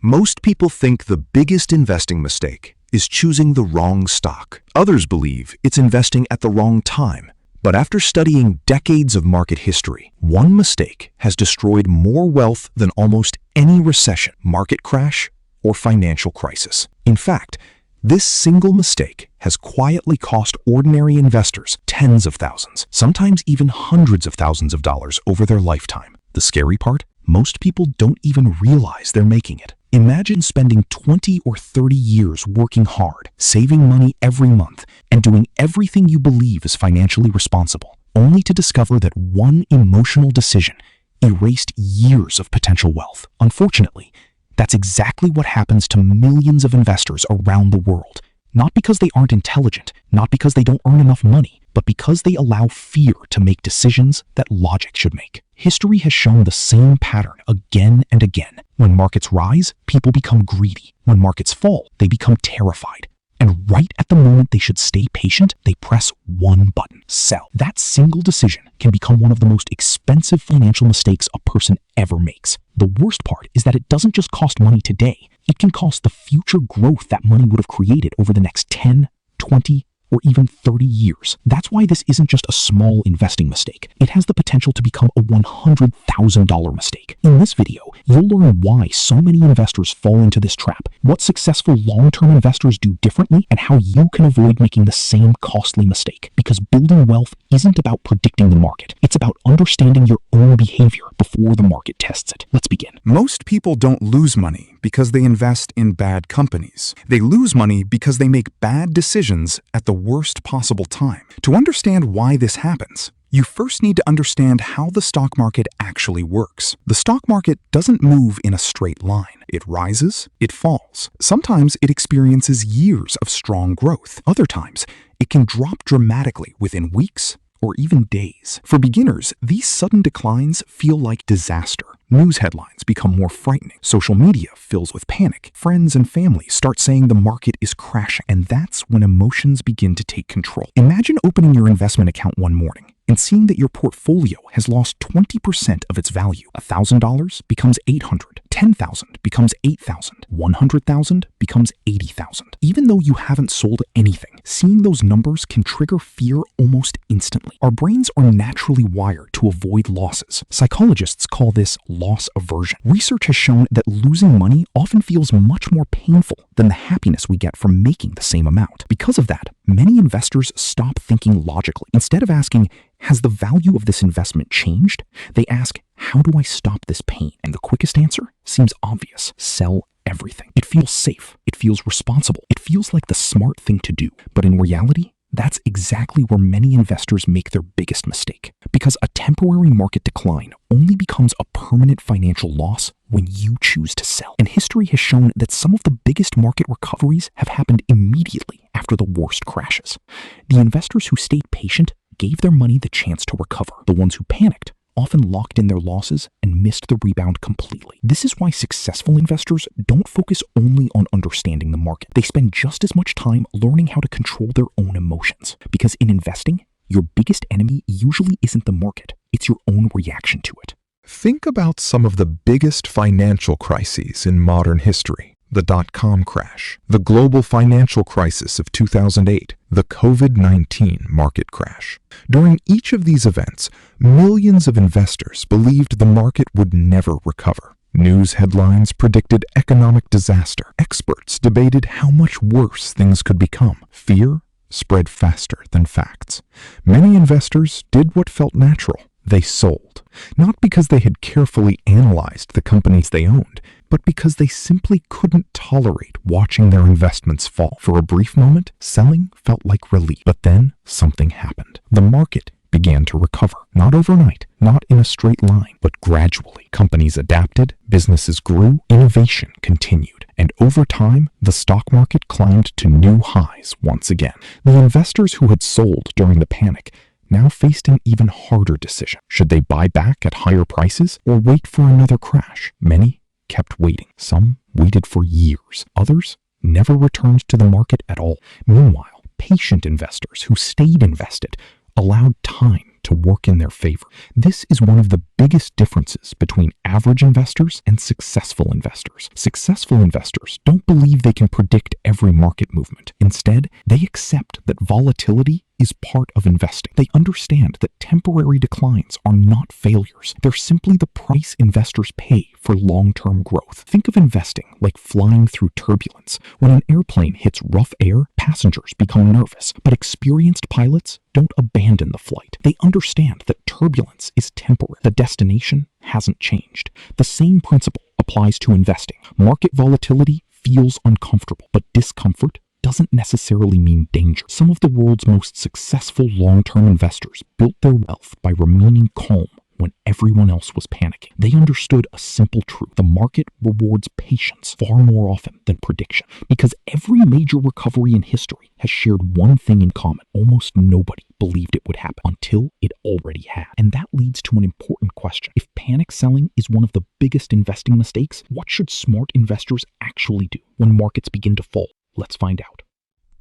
Most people think the biggest investing mistake is choosing the wrong stock. Others believe it's investing at the wrong time. But after studying decades of market history, one mistake has destroyed more wealth than almost any recession, market crash, or financial crisis. In fact, this single mistake has quietly cost ordinary investors tens of thousands, sometimes even hundreds of thousands of dollars over their lifetime. The scary part? Most people don't even realize they're making it. Imagine spending 20 or 30 years working hard, saving money every month, and doing everything you believe is financially responsible, only to discover that one emotional decision erased years of potential wealth. Unfortunately, that's exactly what happens to millions of investors around the world. Not because they aren't intelligent, not because they don't earn enough money, but because they allow fear to make decisions that logic should make. History has shown the same pattern again and again. When markets rise, people become greedy. When markets fall, they become terrified. And right at the moment they should stay patient, they press one button: sell. That single decision can become one of the most expensive financial mistakes a person ever makes. The worst part is that it doesn't just cost money today. It can cost the future growth that money would have created over the next 10, 20, or even 30 years. That's why this isn't just a small investing mistake. It has the potential to become a $100,000 mistake. In this video, you'll learn why so many investors fall into this trap, what successful long-term investors do differently, and how you can avoid making the same costly mistake. Because building wealth isn't about predicting the market. It's about understanding your own behavior before the market tests it. Let's begin. Most people don't lose money because they invest in bad companies. They lose money because they make bad decisions at the worst possible time. To understand why this happens, you first need to understand how the stock market actually works. The stock market doesn't move in a straight line. It rises, it falls. Sometimes it experiences years of strong growth. Other times, it can drop dramatically within weeks or even days. For beginners, these sudden declines feel like disaster. News headlines become more frightening. Social media fills with panic. Friends and family start saying the market is crashing, and that's when emotions begin to take control. Imagine opening your investment account one morning and seeing that your portfolio has lost 20% of its value. $1,000 becomes $800. $10,000 becomes $8,000. $100,000 becomes $80,000. Even though you haven't sold anything, seeing those numbers can trigger fear almost instantly. Our brains are naturally wired to avoid losses. Psychologists call this loss aversion. Research has shown that losing money often feels much more painful than the happiness we get from making the same amount. Because of that, many investors stop thinking logically. Instead of asking, has the value of this investment changed? They ask, how do I stop this pain? And the quickest answer seems obvious: sell everything. It feels safe. It feels responsible. It feels like the smart thing to do. But in reality, that's exactly where many investors make their biggest mistake. Because a temporary market decline only becomes a permanent financial loss when you choose to sell. And history has shown that some of the biggest market recoveries have happened immediately after the worst crashes. The investors who stayed patient gave their money the chance to recover. The ones who panicked often locked in their losses and missed the rebound completely. This is why successful investors don't focus only on understanding the market. They spend just as much time learning how to control their own emotions. Because in investing, your biggest enemy usually isn't the market, it's your own reaction to it. Think about some of the biggest financial crises in modern history. The dot-com crash, the global financial crisis of 2008, the COVID-19 market crash. During each of these events, millions of investors believed the market would never recover. News headlines predicted economic disaster. Experts debated how much worse things could become. Fear spread faster than facts. Many investors did what felt natural. They sold, not because they had carefully analyzed the companies they owned, but because they simply couldn't tolerate watching their investments fall. For a brief moment, selling felt like relief. But then something happened. The market began to recover. Not overnight, not in a straight line, but gradually. Companies adapted, businesses grew, innovation continued. And over time, the stock market climbed to new highs once again. The investors who had sold during the panic now faced an even harder decision. Should they buy back at higher prices or wait for another crash? Many kept waiting. Some waited for years. Others never returned to the market at all. Meanwhile, patient investors who stayed invested allowed time to to work in their favor. This is one of the biggest differences between average investors and successful investors. Successful investors don't believe they can predict every market movement. Instead, they accept that volatility is part of investing. They understand that temporary declines are not failures. They're simply the price investors pay for long-term growth. Think of investing like flying through turbulence. When an airplane hits rough air, passengers become nervous, but experienced pilots don't abandon the flight. They understand that turbulence is temporary. The destination hasn't changed. The same principle applies to investing. Market volatility feels uncomfortable, but discomfort doesn't necessarily mean danger. Some of the world's most successful long-term investors built their wealth by remaining calm when everyone else was panicking. They understood a simple truth. The market rewards patience far more often than prediction, because every major recovery in history has shared one thing in common. Almost nobody believed it would happen until it already had. And that leads to an important question. If panic selling is one of the biggest investing mistakes, what should smart investors actually do when markets begin to fall? Let's find out.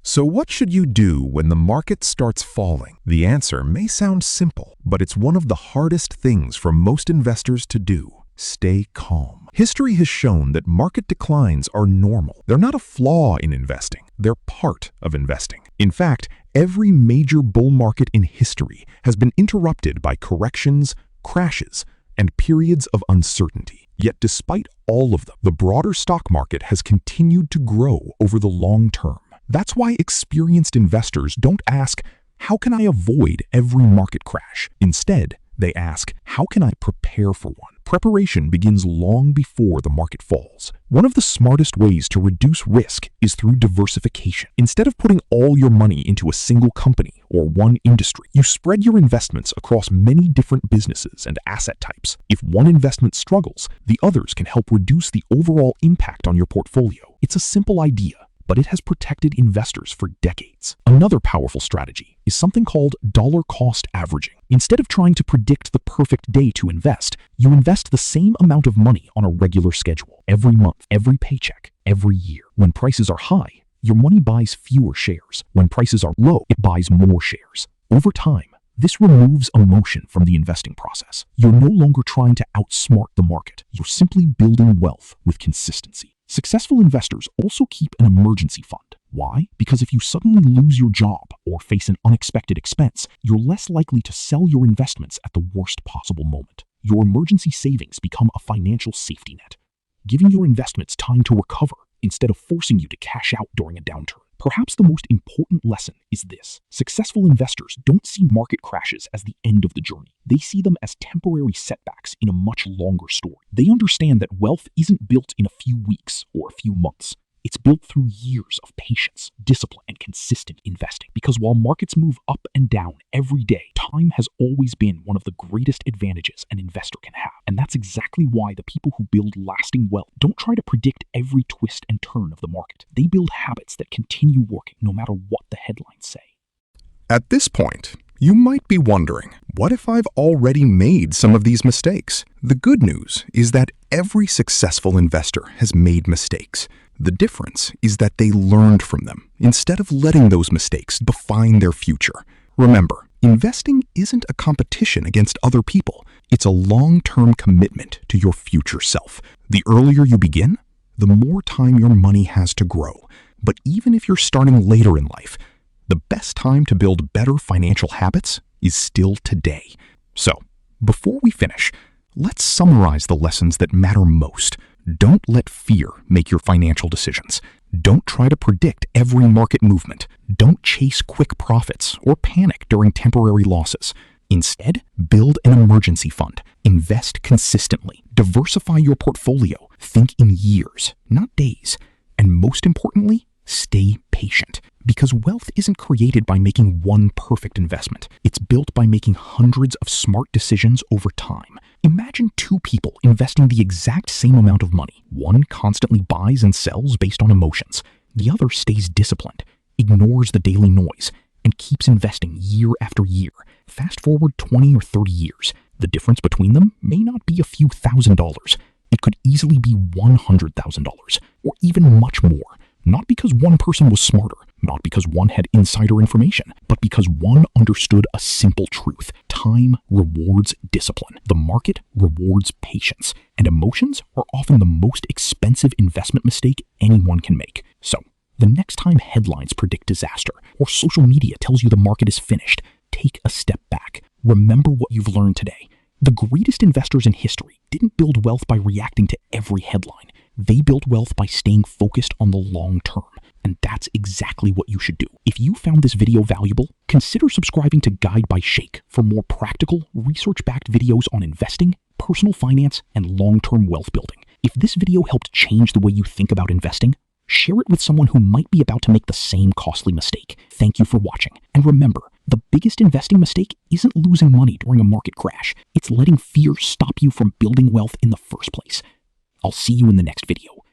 So what should you do when the market starts falling? The answer may sound simple, but it's one of the hardest things for most investors to do. Stay calm. History has shown that market declines are normal. They're not a flaw in investing. They're part of investing. In fact, every major bull market in history has been interrupted by corrections, crashes, and periods of uncertainty. Yet despite all of them, the broader stock market has continued to grow over the long term. That's why experienced investors don't ask, how can I avoid every market crash? Instead, they ask, how can I prepare for one? Preparation begins long before the market falls. One of the smartest ways to reduce risk is through diversification. Instead of putting all your money into a single company or one industry, you spread your investments across many different businesses and asset types. If one investment struggles, the others can help reduce the overall impact on your portfolio. It's a simple idea, but it has protected investors for decades. Another powerful strategy is something called dollar cost averaging. Instead of trying to predict the perfect day to invest, you invest the same amount of money on a regular schedule, every month, every paycheck, every year. When prices are high, your money buys fewer shares. When prices are low, it buys more shares. Over time, this removes emotion from the investing process. You're no longer trying to outsmart the market. You're simply building wealth with consistency. Successful investors also keep an emergency fund. Why? Because if you suddenly lose your job or face an unexpected expense, you're less likely to sell your investments at the worst possible moment. Your emergency savings become a financial safety net, giving your investments time to recover instead of forcing you to cash out during a downturn. Perhaps the most important lesson is this. Successful investors don't see market crashes as the end of the journey. They see them as temporary setbacks in a much longer story. They understand that wealth isn't built in a few weeks or a few months. It's built through years of patience, discipline, and consistent investing. Because while markets move up and down every day, time has always been one of the greatest advantages an investor can have. And that's exactly why the people who build lasting wealth don't try to predict every twist and turn of the market. They build habits that continue working no matter what the headlines say. At this point, you might be wondering, what if I've already made some of these mistakes? The good news is that every successful investor has made mistakes. The difference is that they learned from them instead of letting those mistakes define their future. Remember, investing isn't a competition against other people. It's a long-term commitment to your future self. The earlier you begin, the more time your money has to grow. But even if you're starting later in life, the best time to build better financial habits is still today. So, before we finish, let's summarize the lessons that matter most. Don't let fear make your financial decisions. Don't try to predict every market movement. Don't chase quick profits or panic during temporary losses. Instead, build an emergency fund. Invest consistently. Diversify your portfolio. Think in years, not days. And most importantly, stay patient. Because wealth isn't created by making one perfect investment. It's built by making hundreds of smart decisions over time. Imagine two people investing the exact same amount of money. One constantly buys and sells based on emotions. The other stays disciplined, ignores the daily noise, and keeps investing year after year. Fast forward 20 or 30 years. The difference between them may not be a few $1,000s. It could easily be $100,000 or even much more. Not because one person was smarter, not because one had insider information, but because one understood a simple truth. Time rewards discipline. The market rewards patience. And emotions are often the most expensive investment mistake anyone can make. So, the next time headlines predict disaster or social media tells you the market is finished, take a step back. Remember what you've learned today. The greatest investors in history didn't build wealth by reacting to every headline. They built wealth by staying focused on the long term. And that's exactly what you should do. If you found this video valuable, consider subscribing to By Shaikh for more practical, research-backed videos on investing, personal finance, and long-term wealth building. If this video helped change the way you think about investing, share it with someone who might be about to make the same costly mistake. Thank you for watching. And remember, the biggest investing mistake isn't losing money during a market crash. It's letting fear stop you from building wealth in the first place. I'll see you in the next video.